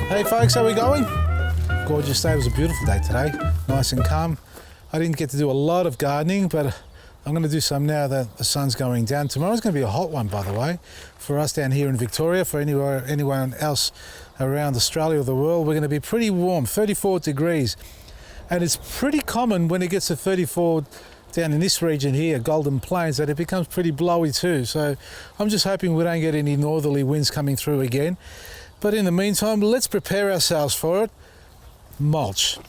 Hey folks, how we going? Gorgeous day. It was a beautiful day today, nice and calm. I didn't get to do a lot of gardening, but I'm going to do some now that the sun's going down. Tomorrow's going to be a hot one, by the way, for us down here in Victoria. For anyone else around Australia or the world, we're going to be pretty warm, 34 degrees. And it's pretty common when it gets to 34 down in this region here, Golden Plains, that it becomes pretty blowy too. So I'm just hoping we don't get any northerly winds coming through again. But in the meantime, let's prepare ourselves for it. Mulch.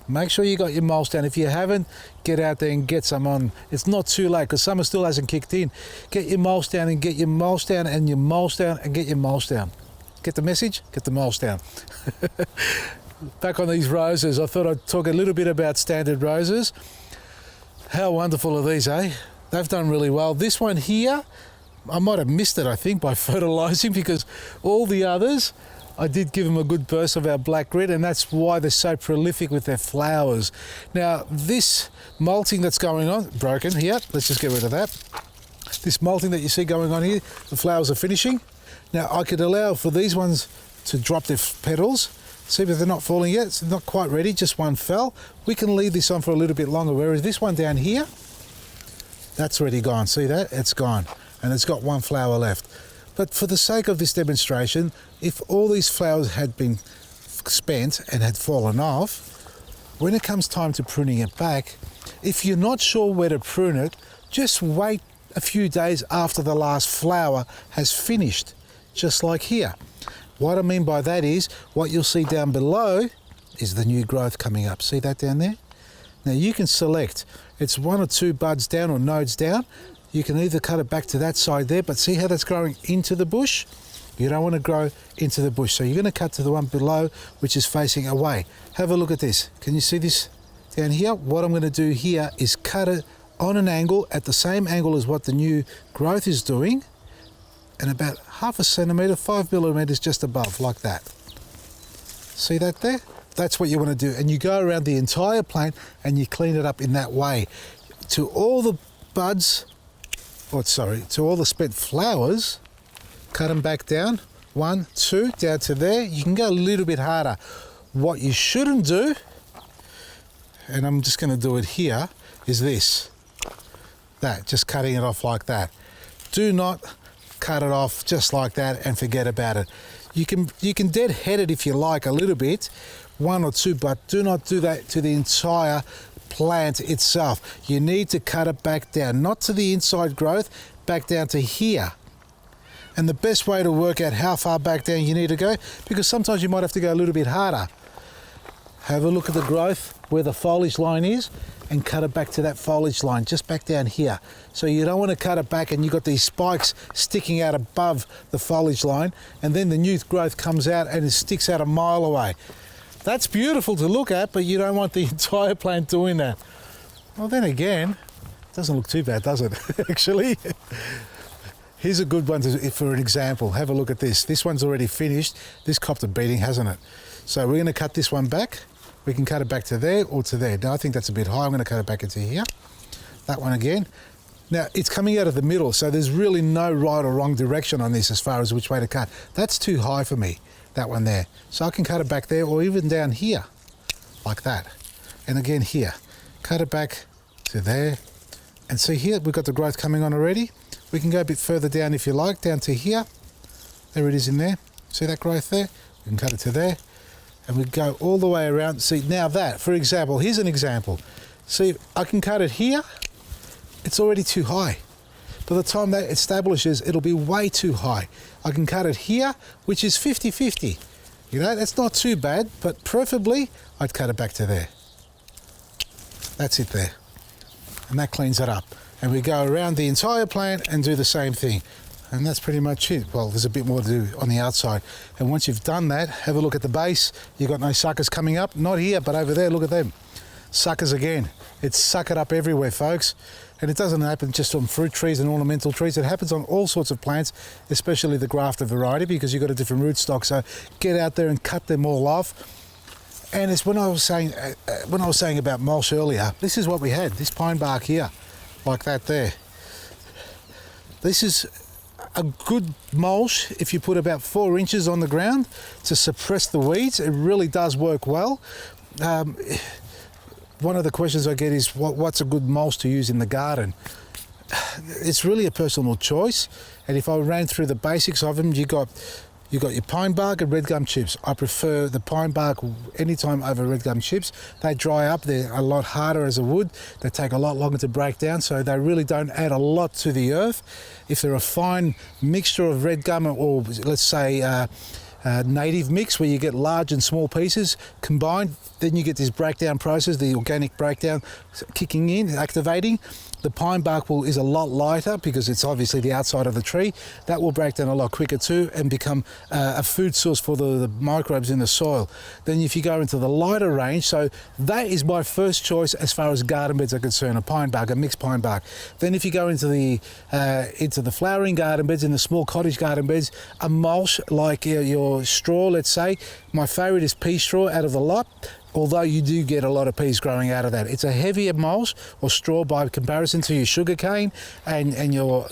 Make sure you got your mulch down. If you haven't, get out there and get some on. It's not too late because summer still hasn't kicked in. Get your mulch down and get your mulch down and your mulch down and get your mulch down. Get the message? Get the mulch down. Back on these roses, I thought I'd talk a little bit about standard roses. How wonderful are these, eh? They've done really well. This one here, I might have missed it, I think, by fertilizing, because all the others, I did give them a good burst of our black grit, and that's why they're so prolific with their flowers. Now, this molting that's going on, broken here, let's just get rid of that. This molting that you see going on here, the flowers are finishing. Now, I could allow for these ones to drop their petals. See, but they're not falling yet, it's not quite ready, just one fell. We can leave this on for a little bit longer, whereas this one down here, that's already gone. See that? It's gone. And it's got one flower left. But for the sake of this demonstration, if all these flowers had been spent and had fallen off, when it comes time to pruning it back, if you're not sure where to prune it, just wait a few days after the last flower has finished, just like here. What I mean by that is, what you'll see down below is the new growth coming up. See that down there? Now you can select, it's one or two buds down or nodes down. You can either cut it back to that side there, but see how that's growing into the bush? You don't want to grow into the bush. So you're going to cut to the one below, which is facing away. Have a look at this. Can you see this down here? What I'm going to do here is cut it on an angle, at the same angle as what the new growth is doing, and about 0.5 centimetre, 5 millimetres just above, like that. See that there? That's what you want to do. And you go around the entire plant and you clean it up in that way. To all the buds, to all the spent flowers, cut them back down, 1, 2, down to there. You can go a little bit harder. What you shouldn't do, and I'm just going to do it here, is this. That, just cutting it off like that. Do not cut it off just like that and forget about it. You can deadhead it if you like a little bit, 1 or 2, but do not do that to the entire plant itself. You need to cut it back down, not to the inside growth, back down to here. And the best way to work out how far back down you need to go, because sometimes you might have to go a little bit harder. Have a look at the growth where the foliage line is and cut it back to that foliage line, just back down here. So you don't want to cut it back and you've got these spikes sticking out above the foliage line, and then the new growth comes out and it sticks out a mile away. That's beautiful to look at, but you don't want the entire plant doing that. Well, then again, it doesn't look too bad, does it, actually? Here's a good one for an example. Have a look at this. This one's already finished. This copped a beating, hasn't it? So we're going to cut this one back. We can cut it back to there or to there. Now, I think that's a bit high. I'm going to cut it back into here. That one again. Now, it's coming out of the middle, so there's really no right or wrong direction on this as far as which way to cut. That's too high for me, that one there. So I can cut it back there or even down here, like that. And again here. Cut it back to there. And see here, we've got the growth coming on already. We can go a bit further down if you like, down to here. There it is in there. See that growth there? We can cut it to there. And we go all the way around. See, now that, for example, here's an example. See, I can cut it here. It's already too high. By the time that establishes, it'll be way too high. I can cut it here, which is 50-50. You know, that's not too bad, but preferably, I'd cut it back to there. That's it there. And that cleans it up. And we go around the entire plant and do the same thing. And that's pretty much it. Well, there's a bit more to do on the outside. And once you've done that, have a look at the base. You've got no suckers coming up. Not here, but over there, look at them. Suckers again. It's suckered up everywhere, folks. And it doesn't happen just on fruit trees and ornamental trees. It happens on all sorts of plants, especially the grafted variety, because you've got a different rootstock. So get out there and cut them all off. And it's when I was saying about mulch earlier, this is what we had, this pine bark here, like that there. This is a good mulch, if you put about 4 inches on the ground to suppress the weeds, it really does work well. One of the questions I get is what's a good mulch to use in the garden? It's really a personal choice, and if I ran through the basics of them, you got your pine bark and red gum chips. I prefer the pine bark anytime over red gum chips. They dry up, they're a lot harder as a wood, they take a lot longer to break down, so they really don't add a lot to the earth. If they're a fine mixture of red gum or let's say native mix where you get large and small pieces combined, then you get this breakdown process, the organic breakdown kicking in, activating. The pine bark is a lot lighter because it's obviously the outside of the tree. That will break down a lot quicker too and become a food source for the microbes in the soil. Then if you go into the lighter range, so that is my first choice as far as garden beds are concerned, a pine bark, a mixed pine bark. Then if you go into the flowering garden beds, in the small cottage garden beds, a mulch like your straw, let's say. My favourite is pea straw out of the lot, although you do get a lot of peas growing out of that. It's a heavier mulch or straw by comparison to your sugar cane and your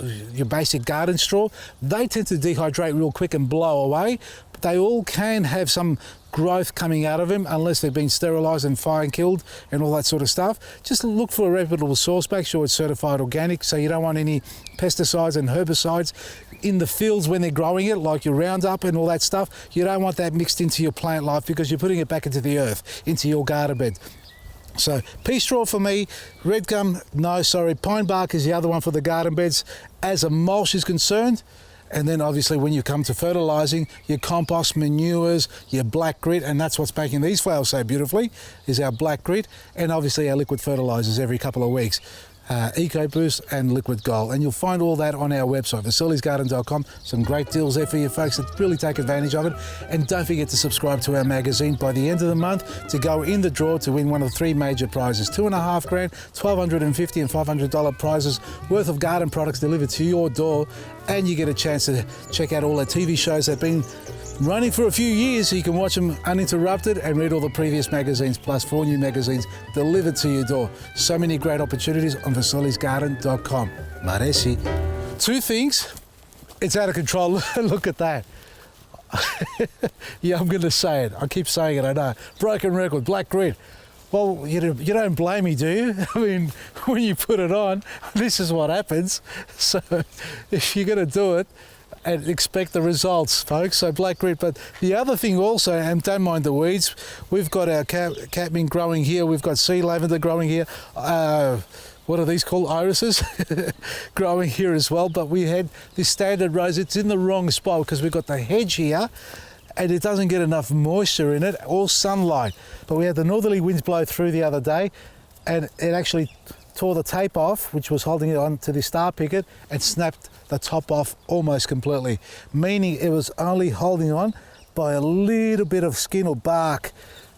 basic garden straw. They tend to dehydrate real quick and blow away, but they all can have some growth coming out of them unless they've been sterilised and fire killed and all that sort of stuff. Just look for a reputable source, make sure it's certified organic, so you don't want any pesticides and herbicides in the fields when they're growing it, like your Roundup and all that stuff. You don't want that mixed into your plant life because you're putting it back into the earth, into your garden bed. So pea straw for me, red gum, no, sorry, pine bark is the other one for the garden beds as a mulch is concerned. And then obviously when you come to fertilising, your compost, manures, your black grit, and that's what's making these flowers so beautifully, is our black grit, and obviously our liquid fertilisers every couple of weeks. EcoBoost and Liquid Gold, and you'll find all that on our website, vasilisgarden.com. Some great deals there for you folks that really take advantage of it. And don't forget to subscribe to our magazine by the end of the month to go in the draw to win one of 3 major prizes: $2.5 grand, $1,250 and $500 prizes worth of garden products delivered to your door, and you get a chance to check out all our TV shows that have been running for a few years, so you can watch them uninterrupted and read all the previous magazines, plus 4 new magazines delivered to your door. So many great opportunities on vasilisgarden.com. Maresi. 2 things. It's out of control. Look at that. Yeah, I'm going to say it. I keep saying it, I know. Broken record, black grit. Well, you don't blame me, do you? I mean, when you put it on, this is what happens. So if you're going to do it, and expect the results, folks. So black grit. But the other thing also, and don't mind the weeds, we've got our catmint growing here, we've got sea lavender growing here, what are these called, irises, growing here as well. But we had this standard rose, it's in the wrong spot because we've got the hedge here and it doesn't get enough moisture in it or sunlight. But we had the northerly winds blow through the other day and it actually tore the tape off, which was holding it on to the star picket, and snapped the top off almost completely, meaning it was only holding on by a little bit of skin or bark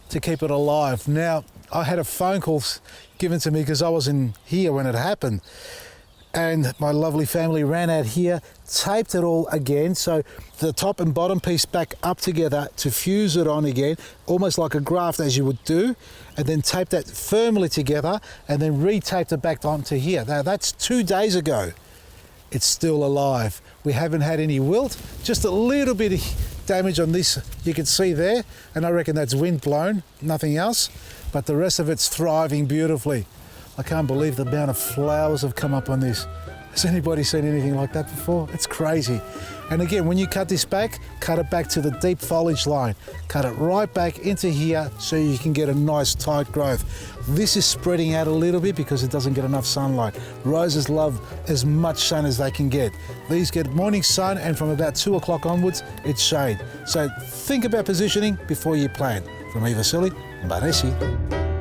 to keep it alive. Now, I had a phone call given to me because I wasn't here when it happened, and my lovely family ran out here, taped it all again, so the top and bottom piece back up together to fuse it on again, almost like a graft as you would do, and then tape that firmly together and then re-taped it back onto here. Now that's 2 days ago. It's still alive. We haven't had any wilt, just a little bit of damage on this you can see there, and I reckon that's wind blown, nothing else, but the rest of it's thriving beautifully. I can't believe the amount of flowers have come up on this. Has anybody seen anything like that before? It's crazy. And again, when you cut this back, cut it back to the deep foliage line. Cut it right back into here so you can get a nice tight growth. This is spreading out a little bit because it doesn't get enough sunlight. Roses love as much sun as they can get. These get morning sun, and from about 2 o'clock onwards, it's shade. So think about positioning before you plant. From me, Vasili, Baresi.